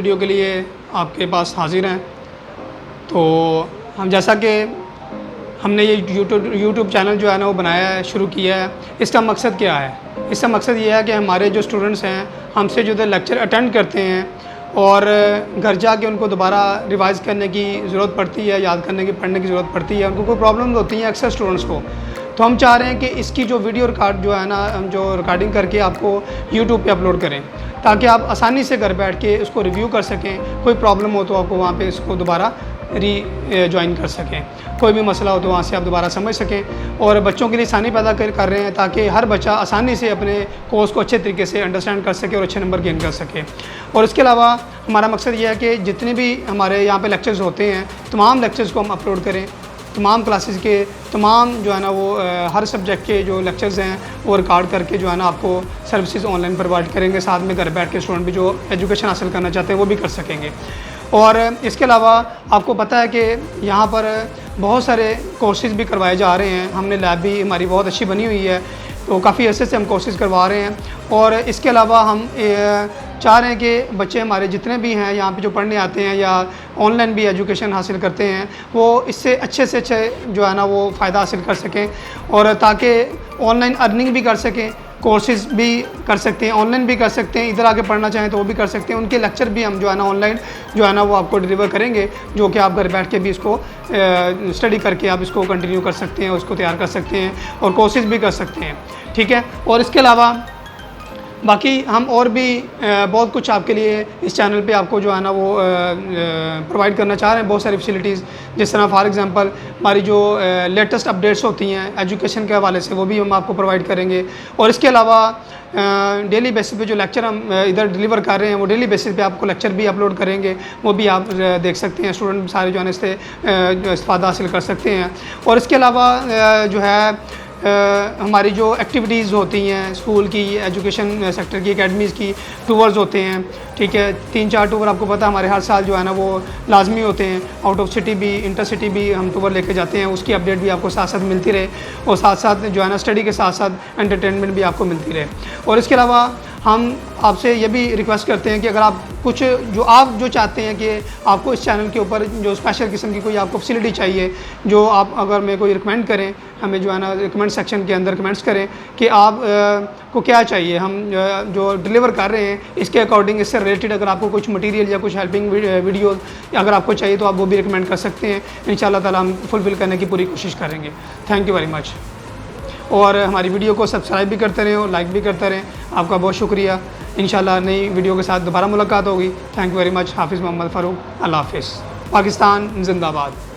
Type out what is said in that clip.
Video के लिए आपके पास हाजिर हैं। तो हम जैसा कि हमने ये यूट्यूब चैनल जो है ना वो बनाया है, शुरू किया है। इसका मकसद क्या है? इसका मकसद ये है कि हमारे जो स्टूडेंट्स हैं हमसे जो लेक्चर अटेंड करते हैं और घर जाके उनको दोबारा रिवाइज़ करने की ज़रूरत पड़ती है, याद करने की, पढ़ने की ज़रूरत पड़ती है, उनको कोई प्रॉब्लम होती है अक्सर स्टूडेंट्स को। तो हम चाह रहे हैं कि इसकी जो वीडियो रिकॉर्ड जो है ना, हम जो रिकॉर्डिंग करके आपको यूट्यूब पे अपलोड करें, ताकि आप आसानी से घर बैठ के उसको रिव्यू कर सकें। कोई प्रॉब्लम हो तो आपको वहाँ पे इसको दोबारा ज्वाइन कर सकें, कोई भी मसला हो तो वहाँ से आप दोबारा समझ सकें। और बच्चों के लिए आसानी पैदा कर रहे हैं ताकि हर बच्चा आसानी से अपने कोर्स को अच्छे तरीके से अंडरस्टैंड कर सके और अच्छे नंबर गेन कर सके। और इसके अलावा हमारा मकसद ये है कि जितने भी हमारे यहाँ पे लेक्चर्स होते हैं, तमाम लेक्चर्स को हम अपलोड करें। तमाम क्लासेस के तमाम जो है ना वो हर सब्जेक्ट के जो लेक्चर्स हैं वो रिकॉर्ड करके जो है ना आपको सर्विसेज ऑनलाइन प्रोवाइड करेंगे। साथ में घर बैठ के स्टूडेंट भी जो एजुकेशन हासिल करना चाहते हैं वो भी कर सकेंगे। और इसके अलावा आपको पता है कि यहाँ पर बहुत सारे कोर्सेज़ भी करवाए जा रहे हैं। हमने लैब भी हमारी बहुत अच्छी बनी हुई है, तो काफ़ी अर्से से हम कोर्सेज़ करवा रहे हैं। और इसके अलावा हम चाह रहे हैं कि बच्चे हमारे जितने भी हैं यहाँ पे जो पढ़ने आते हैं या ऑनलाइन भी एजुकेशन हासिल करते हैं, वो इससे अच्छे से अच्छे जो है ना वो फ़ायदा हासिल कर सकें, और ताकि ऑनलाइन अर्निंग भी कर सकें, कोर्सेज़ भी कर सकते हैं, ऑनलाइन भी कर सकते हैं, इधर आके पढ़ना चाहें तो वो भी कर सकते हैं। उनके लेक्चर भी हम जो है ना ऑनलाइन जो है ना वो आपको डिलीवर करेंगे, जो कि आप घर बैठ के भी इसको स्टडी करके आप इसको कंटिन्यू कर सकते हैं, उसको तैयार कर सकते हैं और कोर्सेज़ भी कर सकते हैं। ठीक है। और इसके अलावा बाकी हम और भी बहुत कुछ आपके लिए इस चैनल पे आपको जो है ना वो प्रोवाइड करना चाह रहे हैं, बहुत सारी फैसिलिटीज़। जिस तरह फॉर एग्जांपल हमारी जो लेटेस्ट अपडेट्स होती हैं एजुकेशन के हवाले से, वो भी हम आपको प्रोवाइड करेंगे। और इसके अलावा डेली बेसिस पे जो लेक्चर हम इधर डिलीवर कर रहे हैं, वो डेली बेसिस पे आपको लेक्चर भी अपलोड करेंगे, वो भी आप देख सकते हैं। स्टूडेंट सारे जो है इससे इस्तेफादा हासिल कर सकते हैं। और इसके अलावा जो है हमारी जो एक्टिविटीज़ होती हैं स्कूल की, एजुकेशन सेक्टर की, एकेडमीज़ की, टूर्स होते हैं। ठीक है, 3-4 टूर आपको पता है हमारे हर साल जो है ना वो लाजमी होते हैं। आउट ऑफ सिटी भी, इंटर सिटी भी हम टूर लेके जाते हैं। उसकी अपडेट भी आपको साथ साथ मिलती रहे, और साथ साथ जो है ना स्टडी के साथ साथ एंटरटेनमेंट भी आपको मिलती रहे। और इसके अलावा हम आपसे ये भी रिक्वेस्ट करते हैं कि अगर आप कुछ जो चाहते हैं कि आपको इस चैनल के ऊपर जो स्पेशल किस्म की कोई आपको फैसिलिटी चाहिए, जो आप अगर मैं कोई रिकमेंड करें, हमें जो है ना रिकमेंड सेक्शन के अंदर कमेंट्स करें कि आप को क्या चाहिए, हम जो डिलीवर कर रहे हैं इसके अकॉर्डिंग, इससे रिलेटेड अगर आपको कुछ मटेरियल या कुछ हेल्पिंग वीडियो अगर आपको चाहिए तो आप वो भी रिकमेंड कर सकते हैं। इंशाल्लाह ताला हम फुलफ़िल करने की पूरी कोशिश करेंगे। Thank you very much. और हमारी वीडियो को सब्सक्राइब भी करते रहें और लाइक भी करते रहें। आपका बहुत शुक्रिया। इंशाल्लाह नई वीडियो के साथ दोबारा मुलाकात होगी। Thank you very much. हाफिज़ मोहम्मद फ़ारूक। अल्लाह हाफिज़। पाकिस्तान जिंदाबाद।